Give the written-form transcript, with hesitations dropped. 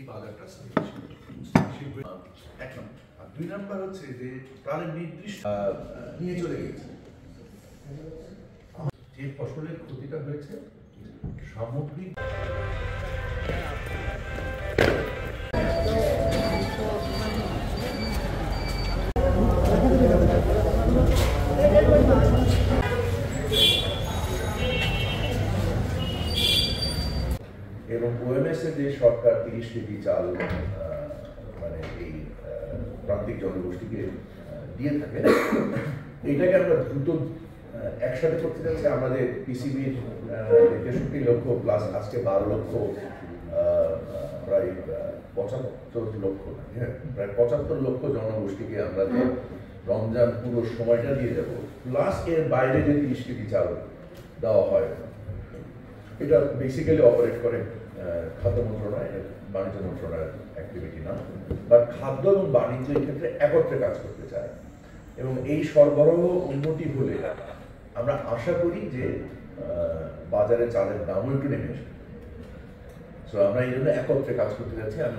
বাজারটা এক নম্বর। আর দুই নম্বর হচ্ছে যে তাদের নির্দিষ্ট নিয়ে চলে গেছে যে ফসলের ক্ষতিটা হয়েছে সামগ্রিক এবং ওএমএস এ যে সরকার 30 কেজি চাল মানে এই প্রান্তিক জনগোষ্ঠীকে দিয়ে থাকে, এটাকে আমরা দ্রুত একসাথে করতে যাচ্ছি। আমাদের পিসিবির 63 লক্ষ প্লাস আজকে 12 লক্ষ, প্রায় 75 লক্ষ, হ্যাঁ প্রায় 75 লক্ষ জনগোষ্ঠীকে আমরা যে রমজান পুরো সময়টা দিয়ে যাব, প্লাস এর বাইরে যে 30 কেজি চাল দেওয়া হয়, এটা বেসিক্যালি অপারেট করে খাদ্য মন্ত্রণালয়, বাণিজ্য মন্ত্রণালয়ের অ্যাক্টিভিটি না, বাট খাদ্য এবং বাণিজ্য এই ক্ষেত্রে একত্রে কাজ করতে চায়। এবং এই সরবরাহ উন্নতি হলে আমরা আশা করি যে বাজারে চালের দামও একটু নেমে আসবে। সো আমরা এই জন্য একত্রে কাজ করতে যাচ্ছি। আমি